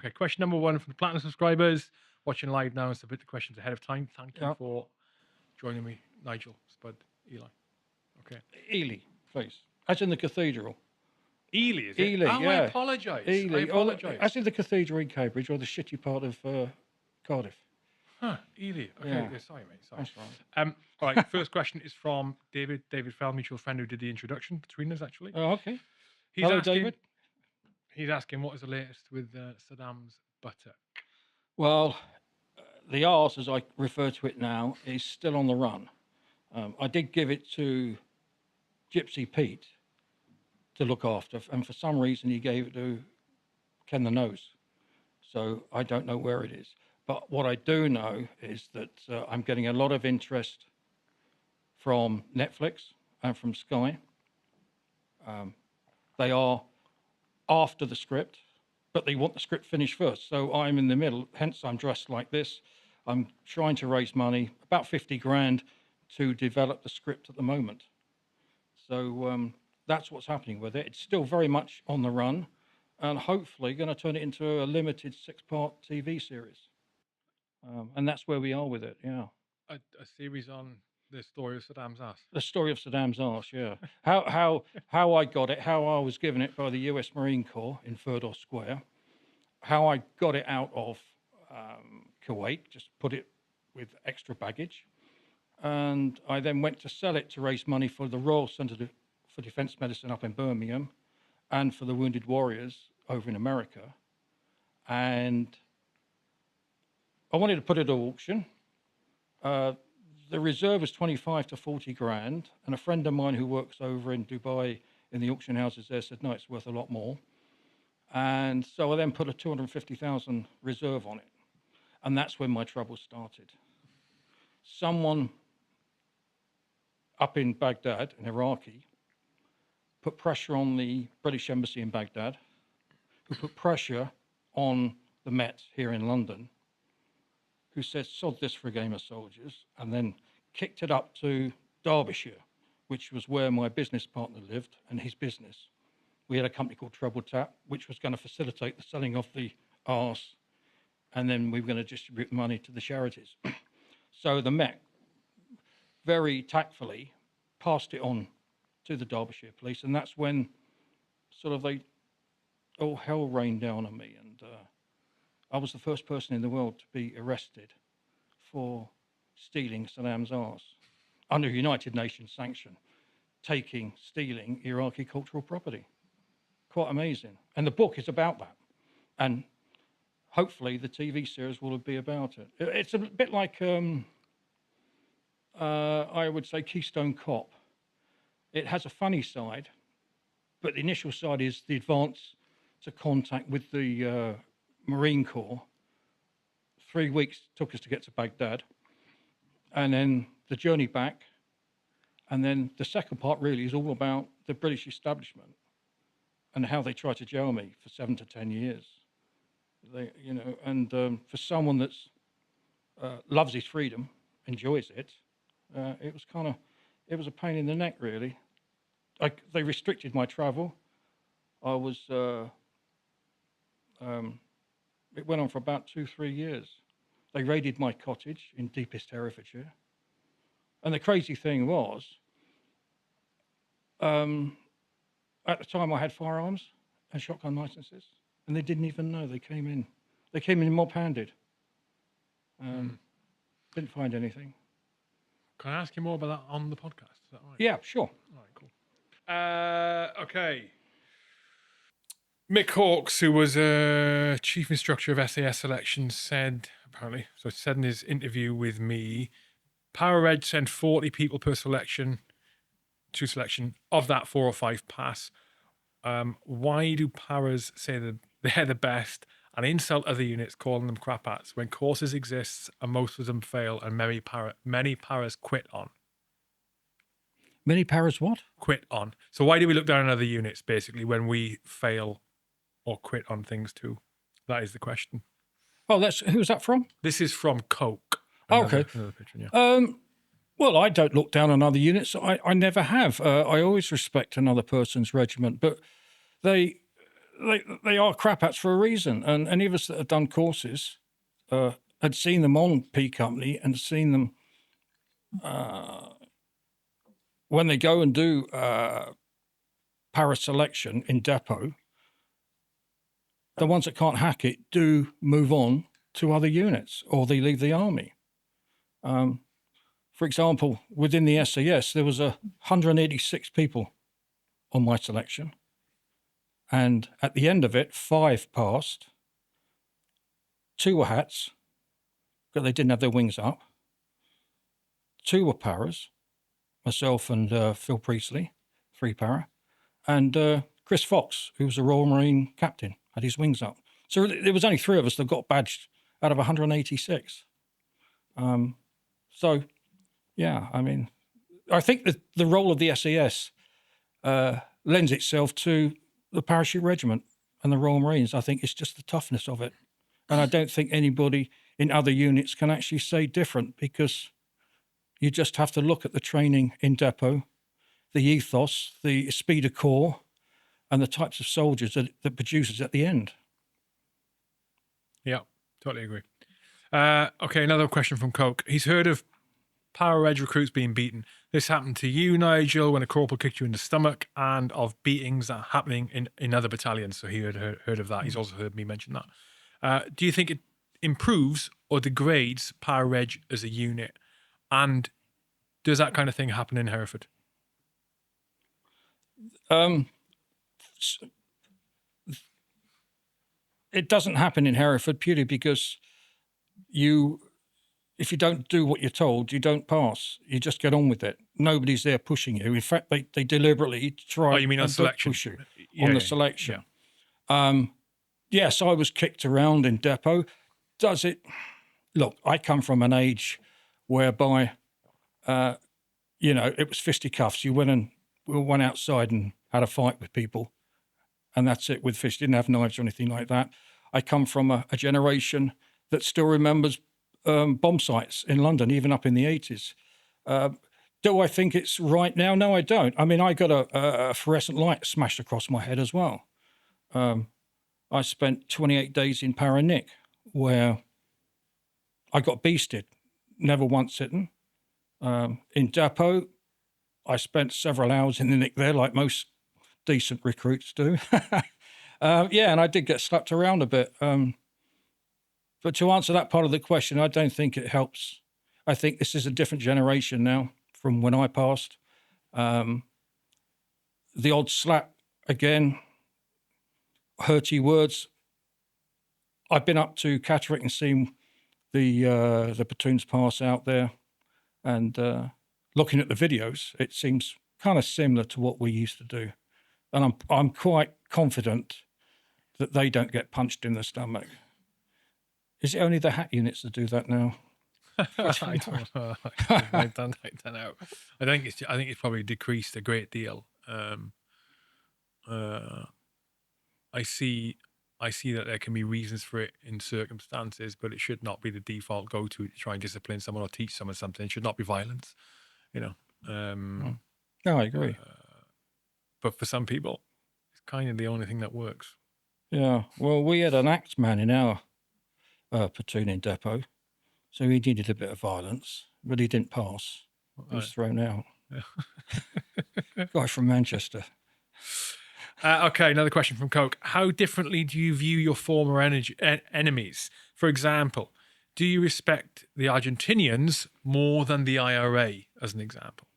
Okay, question number one from the Platinum subscribers watching live now and submit the questions ahead of time. Thank you Yeah. for joining me, Nigel, Spud, Eli. Okay. Ely, please. As in the cathedral. Ely, is it? Ely, Oh, I yeah. apologise. I Ely. apologise. As in the cathedral in Cambridge or the shitty part of Cardiff. Huh, Ely. Okay, Yeah. sorry, mate. Sorry. That's right. All right, first question is from David. David Fell, mutual friend who did the introduction between us, actually. Oh, okay. He's Hello, asking, David. He's asking what is the latest with Saddam's butter? Well, the arse, as I refer to it now, is still on the run. I did give it to Gypsy Pete to look after, and for some reason he gave it to Ken the Nose. So I don't know where it is. But what I do know is that I'm getting a lot of interest from Netflix and from Sky. They are after the script, but they want the script finished first. So I'm in the middle, hence I'm dressed like this. I'm trying to raise money, about 50 grand, to develop the script at the moment. So that's what's happening with it. It's still very much on the run, and hopefully going to turn it into a limited 6-part TV series. And that's where we are with it, yeah. A series on the story of Saddam's ass. The story of Saddam's arse, yeah. How I got it, how I was given it by the US Marine Corps in Firdos Square, how I got it out of Kuwait, just put it with extra baggage. And I then went to sell it to raise money for the Royal Centre for Defence Medicine up in Birmingham and for the Wounded Warriors over in America. And I wanted to put it at auction. The reserve was 25 to 40 grand. And a friend of mine who works over in Dubai in the auction houses there said, no, it's worth a lot more. And so I then put a 250,000 reserve on it. And that's when my trouble started. Someone up in Baghdad, an Iraqi, put pressure on the British Embassy in Baghdad, who put pressure on the Met here in London, who said, sod this for a game of soldiers, and then kicked it up to Derbyshire, which was where my business partner lived and his business. We had a company called Treble Tap, which was going to facilitate the selling of the arse, and then we were going to distribute money to the charities. So the Met very tactfully passed it on to the Derbyshire police, and that's when sort of all hell rained down on me, and I was the first person in the world to be arrested for stealing Saddam's arse under United Nations sanction, stealing Iraqi cultural property. Quite amazing. And the book is about that. And hopefully the TV series will be about it. It's a bit like, I would say, Keystone Cop. It has a funny side, but the initial side is the advance to contact with the Marine Corps. 3 weeks took us to get to Baghdad, and then the journey back, and then the second part really is all about the British establishment and how they tried to jail me for 7 to 10 years. For someone that's loves his freedom, enjoys it, it was a pain in the neck really. They restricted my travel. I was. It went on for about 2-3 years. They raided my cottage in deepest Herefordshire. And the crazy thing was, at the time I had firearms and shotgun licenses, and they didn't even know. They came in. They came in mob-handed. Didn't find anything. Can I ask you more about that on the podcast? Is that right? Yeah, sure. All right, cool. Okay. Mick Hawkes, who was a chief instructor of SAS selection, said in his interview with me, Power Red sent 40 people per selection to selection. Of that, 4 or 5 pass. Why do Paras say that they're the best and insult other units, calling them crap-ats, when courses exist and most of them fail and many Paras quit on? Many Paras what? Quit on. So why do we look down on other units, basically, when we fail or quit on things too? That is the question. Oh, who's that from? This is from Coke. Okay. Another picture, yeah. Well, I don't look down on other units. I never have. I always respect another person's regiment, but they they are crap hats for a reason. And any of us that have done courses had seen them on P Company and seen them when they go and do para selection in depot. The ones that can't hack it do move on to other units, or they leave the army. For example, within the SAS, there was 186 people on my selection. And at the end of it, 5 passed. 2 were hats, but they didn't have their wings up. 2 were paras, myself and Phil Priestley, 3 para. And Chris Fox, who was a Royal Marine captain, had his wings up. So there was only 3 of us that got badged out of 186. So, yeah, I mean, I think that the role of the SAS lends itself to the parachute regiment and the Royal Marines. I think it's just the toughness of it. And I don't think anybody in other units can actually say different, because you just have to look at the training in depot, the ethos, the esprit de corps, and the types of soldiers that produces at the end. Yeah, totally agree. Okay, another question from Coke. He's heard of Power Reg recruits being beaten. This happened to you, Nigel, when a corporal kicked you in the stomach, and of beatings that are happening in other battalions. So he had heard of that. He's also heard me mention that. Do you think it improves or degrades Power Reg as a unit? And does that kind of thing happen in Hereford? It doesn't happen in Hereford purely because if you don't do what you're told, you don't pass. You just get on with it. Nobody's there pushing you. In fact, they deliberately try. Oh, you mean on selection? Push you on the selection. Yeah. Yes, I was kicked around in depot. Does it? Look, I come from an age whereby, it was fisticuffs. We went outside and had a fight with people, and that's it. With fists, didn't have knives or anything like that. I come from a generation that still remembers bomb sites in London, even up in the 80s. Do I think it's right now? No, I don't. I mean, I got a fluorescent light smashed across my head as well. I spent 28 days in Paranic, where I got beasted, never once sitting. In depot, I spent several hours in the nick there, like most decent recruits do. And I did get slapped around a bit. But to answer that part of the question, I don't think it helps. I think this is a different generation now from when I passed. The odd slap, again, hurty words. I've been up to Catterick and seen the platoons pass out there, and looking at the videos, it seems kind of similar to what we used to do. And I'm quite confident that they don't get punched in the stomach. Is it only the hat units that do that now? I don't know. I don't know. I think it's probably decreased a great deal. I see that there can be reasons for it in circumstances, but it should not be the default go-to to try and discipline someone or teach someone something. It should not be violence, No, I agree. But for some people, it's kind of the only thing that works. Yeah. Well, we had an axeman in our platoon in depot, so he needed a bit of violence, but he didn't pass. He was thrown out. Yeah. Guy from Manchester. Okay, another question from Coke. How differently do you view your former enemies? For example, do you respect the Argentinians more than the IRA, as an example?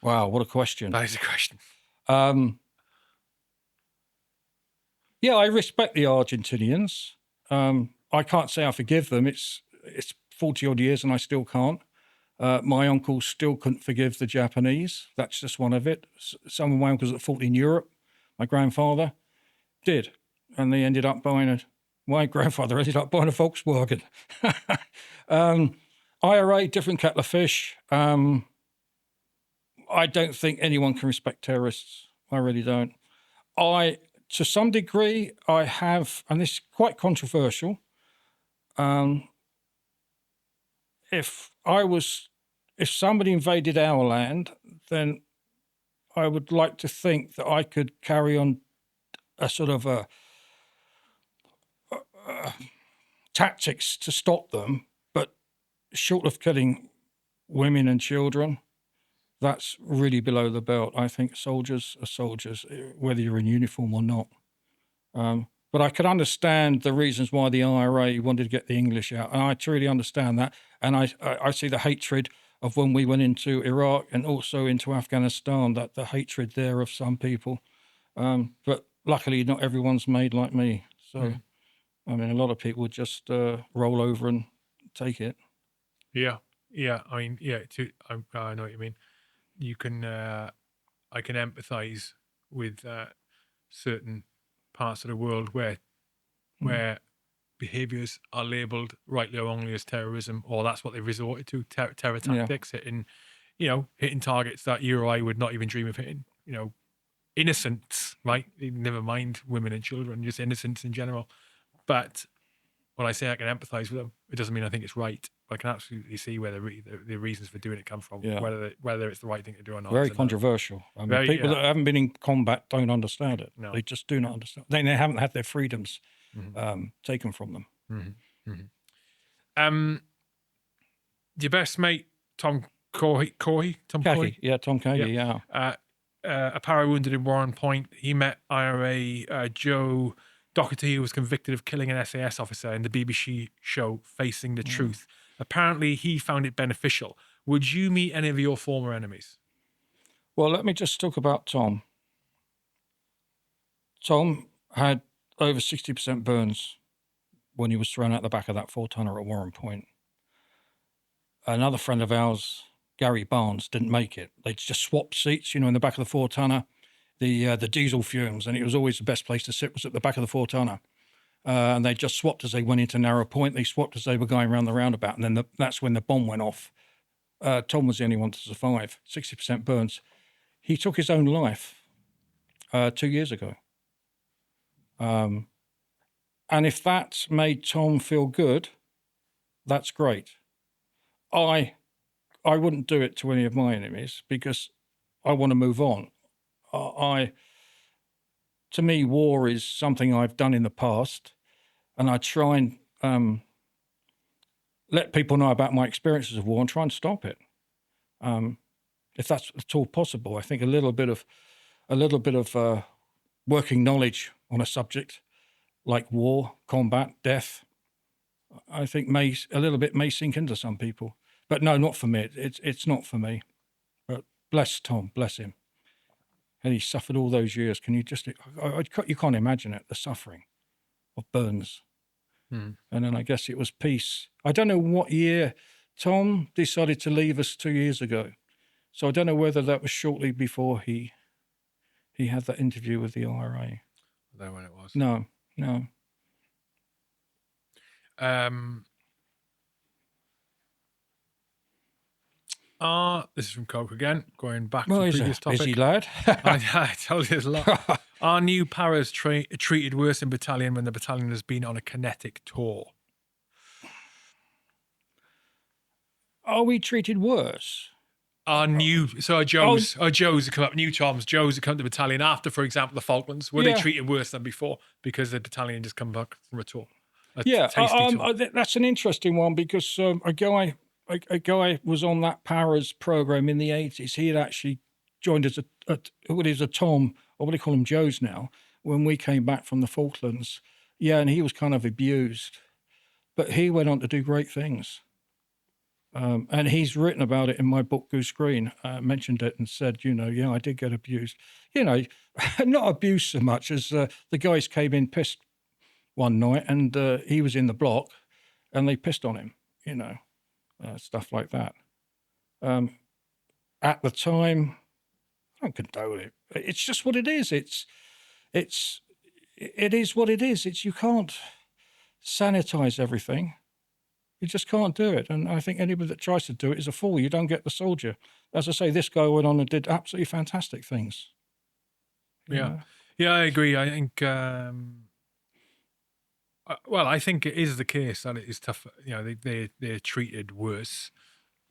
Wow, what a question. That is a question. Yeah, I respect the Argentinians. I can't say I forgive them. It's 40-odd years and I still can't. My uncle still couldn't forgive the Japanese. That's just one of it. Some of my uncles that fought in Europe, my grandfather did. And they ended up buying my grandfather ended up buying a Volkswagen. IRA, different kettle of fish. I don't think anyone can respect terrorists. I really don't. To some degree, I have, and this is quite controversial. If somebody invaded our land, then I would like to think that I could carry on a sort of a tactics to stop them, but short of killing women and children, that's really below the belt. I think soldiers are soldiers, whether you're in uniform or not. But I could understand the reasons why the IRA wanted to get the English out, and I truly understand that. And I see the hatred of when we went into Iraq and also into Afghanistan, that the hatred there of some people. But luckily, not everyone's made like me. So, I mean, a lot of people just roll over and take it. Yeah. I mean, yeah. I know what you mean. You can. I can empathise with certain parts of the world where behaviours are labelled rightly or wrongly as terrorism, or that's what they've resorted to, terror tactics, hitting targets that you or I would not even dream of hitting. Innocents, right? Never mind women and children, just innocents in general. But when I say I can empathise with them, it doesn't mean I think it's right. I can absolutely see where the reasons for doing it come from, whether it's the right thing to do or not. Very controversial. I mean, people that haven't been in combat don't understand it. No. They just do not understand. They haven't had their freedoms taken from them. Your best mate, Tom Caughey? Tom Caughey? Yeah, Tom Caughey, yeah. A para wounded in Warren Point. He met IRA Joe Doherty, who was convicted of killing an SAS officer in the BBC show Facing the Truth. Apparently, he found it beneficial. Would you meet any of your former enemies? Well, let me just talk about Tom. Tom had over 60% burns when he was thrown out the back of that 4-tonner at Warren Point. Another friend of ours, Gary Barnes, didn't make it. They just swapped seats, in the back of the 4-tonner, the diesel fumes, and it was always the best place to sit was at the back of the 4-tonner. And they just swapped as they went into Narrow Point. They swapped as they were going around the roundabout, and then that's when the bomb went off. Tom was the only one to survive, 60% burns. He took his own life 2 years ago. And if that made Tom feel good, that's great. I wouldn't do it to any of my enemies because I want to move on. To me, war is something I've done in the past, and I try and let people know about my experiences of war and try and stop it, if that's at all possible. I think a little bit of working knowledge on a subject like war, combat, death, I think may sink into some people. But no, not for me. It's not for me. But bless Tom, bless him. And he suffered all those years. Can you you can't imagine it, the suffering of burns. And then I guess it was peace. I don't know what year Tom decided to leave us 2 years ago. So I don't know whether that was shortly before he had that interview with the IRA. I don't know when it was. No. This is from Coke again, going back to the previous topic. Busy lad. I told you there's a lot. Are new paras treated worse in battalion when the battalion has been on a kinetic tour? Are we treated worse? Are Joes who come up, new Toms, Joes who come to the battalion after, for example, the Falklands, were they treated worse than before because the battalion just come back from a tour? Tour? That's an interesting one because a guy was on that paras program in the 80s. He had actually joined as a Tom, or what do you call him, Joes now, when we came back from the Falklands. Yeah, and he was kind of abused, but he went on to do great things. And he's written about it in my book, Goose Green, mentioned it and said, I did get abused. Not abused so much as the guys came in pissed one night and he was in the block and they pissed on him, stuff like that. At the time, I don't condone it. It's just what it is. It is what it is. You can't sanitize everything. You just can't do it. And I think anybody that tries to do it is a fool. You don't get the soldier. As I say, this guy went on and did absolutely fantastic things. Yeah, I agree. I think, I think it is the case that it is tough. They're treated worse.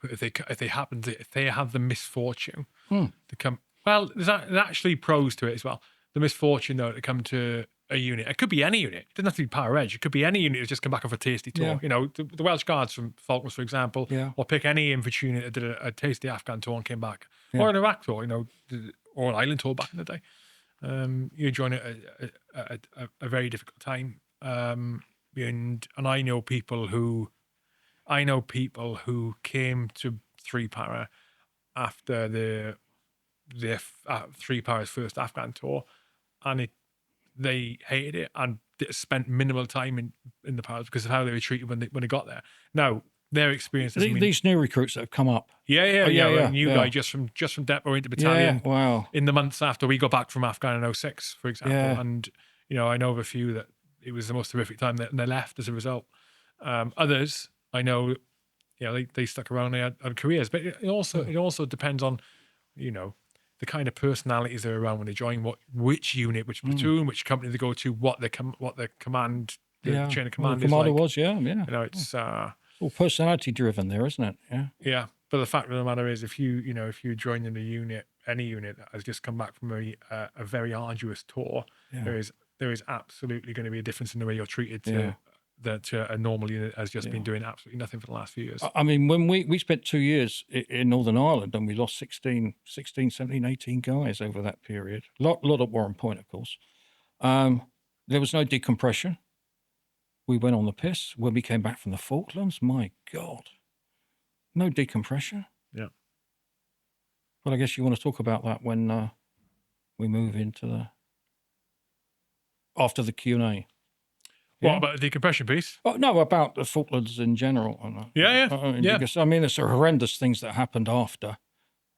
But if they have the misfortune to come, there's actually pros to it as well. The misfortune, though, to come to a unit. It could be any unit. It doesn't have to be Power Edge. It could be any unit that's just come back off a tasty tour. Yeah. You know, the Welsh Guards from Falklands, for example, Yeah. or pick any infantry unit that did a tasty Afghan tour and came back, Yeah. or an Iraq tour, you know, or an island tour back in the day. You join at a very difficult time, and I know people who came to Three Para after the 3 Para's first Afghan tour, and they hated it and spent minimal time in the Paras because of how they were treated when they got there. Now their experience doesn't mean These new recruits that have come up. a new guy just from depot into battalion. Yeah, wow. In the months after we got back from Afghan in 06, for example, Yeah. and you know I know of a few that it was the most horrific time and they left as a result. Others I know, you know, they stuck around, they had careers, but it also depends on, you know, the kind of personalities they're around when they join, which unit, which platoon, which company they go to, what their command, the chain of command is like. Was, yeah. You know, it's all personality driven there, isn't it? Yeah. Yeah. But the fact of the matter is, if you join in a unit, any unit that has just come back from a very arduous tour, there is absolutely going to be a difference in the way you're treated to a normal unit has just been doing absolutely nothing for the last few years. I mean, when we spent 2 years in Northern Ireland and we lost 16, 17, 18 guys over that period. Lot at Warren Point, of course. There was no decompression. We went on the piss. When we came back from the Falklands, my God, no decompression. Yeah. But I guess you want to talk about that when we move into after the Q&A. What about the decompression piece? Oh, no, about the Falklands in general. Yeah. Because, I mean, there's horrendous things that happened after.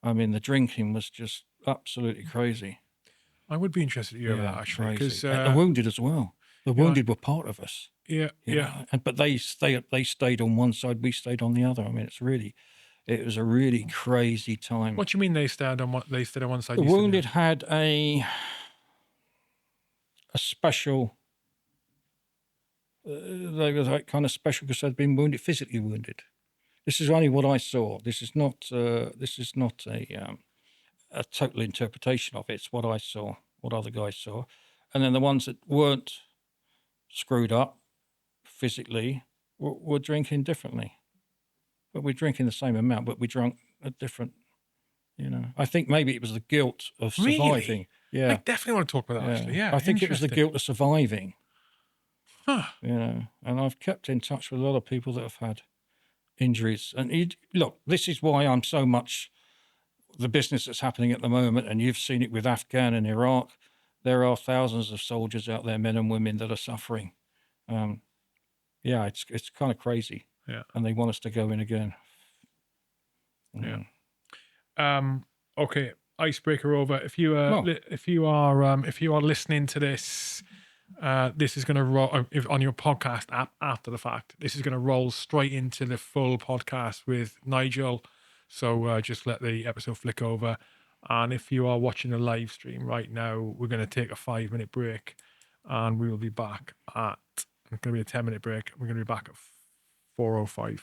I mean, the drinking was just absolutely crazy. I would be interested to hear about that, actually. Because the wounded as well. The wounded were part of us. Yeah. But they stayed on one side, we stayed on the other. I mean, it was a really crazy time. What do you mean they stayed on one side? The wounded had a special... they were that kind of special because they'd been wounded, physically wounded. This is only what I saw. This is not a total interpretation of it. It's what I saw, what other guys saw. And then the ones that weren't screwed up physically were drinking differently. But we're drinking the same amount, but we drank a different, you know. I think maybe it was the guilt of surviving. Really? Yeah. I definitely want to talk about that, actually. Yeah. I think it was the guilt of surviving. Huh. You know, and I've kept in touch with a lot of people that have had injuries. And look, this is why I'm so much the business that's happening at the moment, and you've seen it with Afghan and Iraq. There are thousands of soldiers out there, men and women, that are suffering. It's kind of crazy. Yeah. And they want us to go in again. Yeah. Okay. Icebreaker over. If you are listening to this, this is going to roll on your podcast app after the fact. This is going to roll straight into the full podcast with Nigel. So just let the episode flick over. And if you are watching the live stream right now, we're going to take a 5-minute break, and we will be back at. It's going to be a 10-minute break. We're going to be back at 4:05.